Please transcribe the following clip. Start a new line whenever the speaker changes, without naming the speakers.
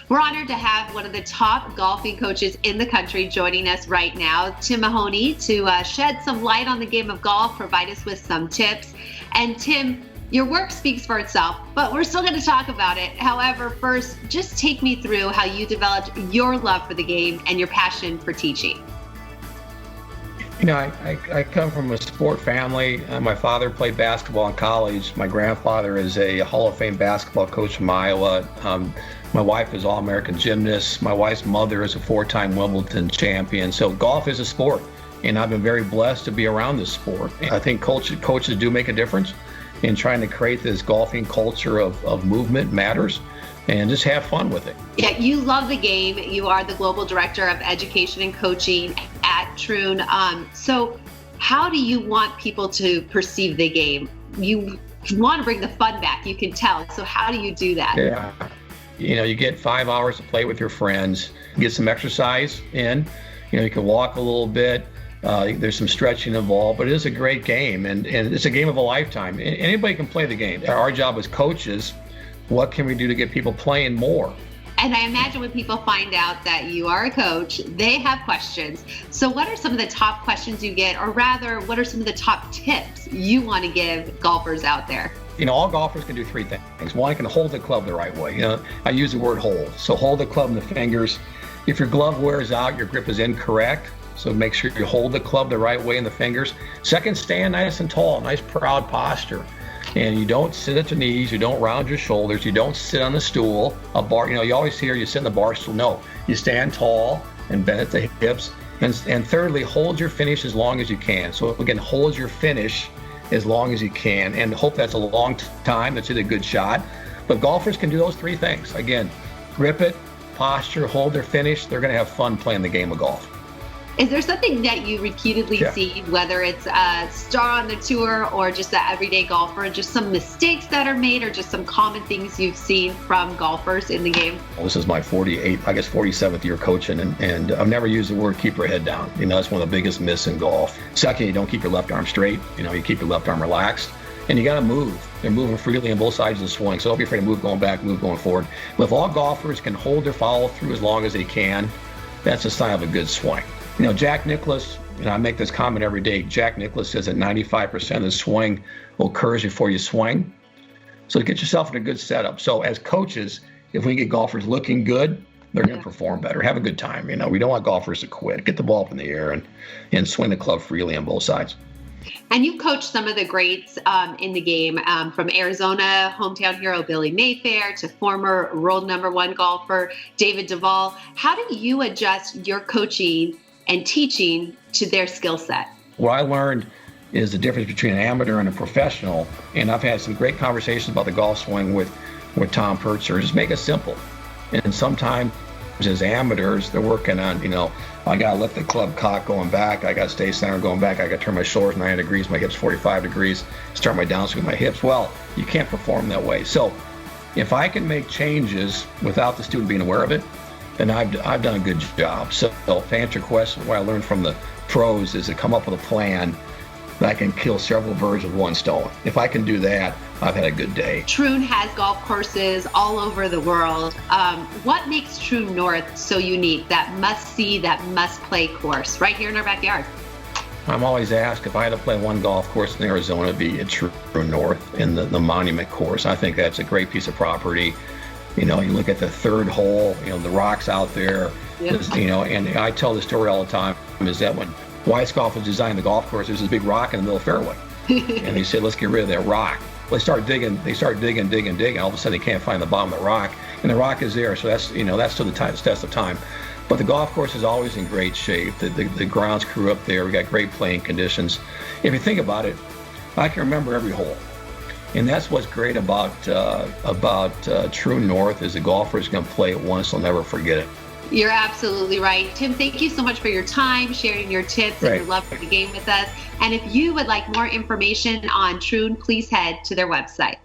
We're honored to have one of the top golfing coaches in the country joining us right now, Tim Mahoney, to shed some light on the game of golf, provide us with some tips. And Tim, your work speaks for itself, but we're still going to talk about it. However, first, just take me through how you developed your love for the game and your passion for teaching.
You know, I come from a sport family. My father played basketball in college. My grandfather is a Hall of Fame basketball coach from Iowa. My wife is All-American gymnast. My wife's mother is a 4-time Wimbledon champion. So golf is a sport, and I've been very blessed to be around this sport. I think coaches do make a difference in trying to create this golfing culture of movement matters, and just have fun with it.
Yeah, you love the game. You are the Global Director of Education and Coaching at Troon. So how do you want people to perceive the game? You want to bring the fun back, you can tell. So how do you do that?
Yeah. You know, you get 5 hours to play with your friends, get some exercise in. You know, you can walk a little bit. There's some stretching involved, but it is a great game, and it's a game of a lifetime. Anybody can play the game. Our job as coaches, what can we do to get people playing more?
And I imagine when people find out that you are a coach, they have questions. So what are some of the top questions you get, or rather, what are some of the top tips you want to give golfers out there?
You know, all golfers can do 3 things. One, can hold the club the right way. You know, I use the word hold. So hold the club in the fingers. If your glove wears out, your grip is incorrect. So make sure you hold the club the right way in the fingers. Second, stand nice and tall, nice proud posture. And you don't sit at your knees, you don't round your shoulders, you don't sit on the stool, a bar. You know, you always hear you sit in the bar stool. No, you stand tall and bend at the hips. And thirdly, hold your finish as long as you can. So again, hold your finish as long as you can, and hope that's a long time. That's a good shot. But golfers can do those 3 things. Again, grip it, posture, hold their finish. They're going to have fun playing the game of golf.
Is there something that you repeatedly see, whether it's a star on the tour or just the everyday golfer, just some mistakes that are made or just some common things you've seen from golfers in the game?
Well, this is my 47th year coaching, and I've never used the word keep your head down. You know, that's one of the biggest myths in golf. Second, you don't keep your left arm straight. You know, you keep your left arm relaxed. And you got to move. They're moving freely on both sides of the swing. So don't be afraid to move going back, move going forward. But if all golfers can hold their follow through as long as they can, that's a sign of a good swing. You know, Jack Nicklaus, you know, I make this comment every day. Jack Nicklaus says that 95% of the swing occurs before you swing. So get yourself in a good setup. So as coaches, if we get golfers looking good, they're going to perform better. Have a good time. You know, we don't want golfers to quit. Get the ball up in the air and swing the club freely on both sides.
And you coached some of the greats in the game, from Arizona hometown hero Billy Mayfair to former world #1 golfer David Duval. How do you adjust your coaching and teaching to their skill set?
What I learned is the difference between an amateur and a professional. And I've had some great conversations about the golf swing with Tom Purtzer. Just make it simple. And sometimes as amateurs, they're working on, you know, I got to let the club cock going back. I got to stay center going back. I got to turn my shoulders 90 degrees, my hips 45 degrees, start my downswing with my hips. Well, you can't perform that way. So if I can make changes without the student being aware of it, then I've done a good job. So to answer your question, what I learned from the pros is to come up with a plan that I can kill several birds with one stone. If I can do that, I've had a good day.
Troon has golf courses all over the world. What makes Troon North so unique, that must-see, that must-play course right here in our backyard?
I'm always asked if I had to play one golf course in Arizona, it'd be at Troon North in the Monument course. I think that's a great piece of property. You know, you look at the 3rd hole, you know, the rocks out there, you know, and I tell the story all the time, is that when Weiss Golf was designing the golf course, there's this big rock in the middle of the fairway. And they said, let's get rid of that rock. Well, they start digging. All of a sudden, they can't find the bottom of the rock, and the rock is there. So that's, you know, that's to the test of time. But the golf course is always in great shape. The grounds crew up there. We got great playing conditions. If you think about it, I can remember every hole, and that's what's great about Troon North is the golfers can play it once, they'll never forget it.
You're absolutely right. Tim, thank you so much for your time, sharing your tips and your love for the game with us. And if you would like more information on Troon, please head to their website.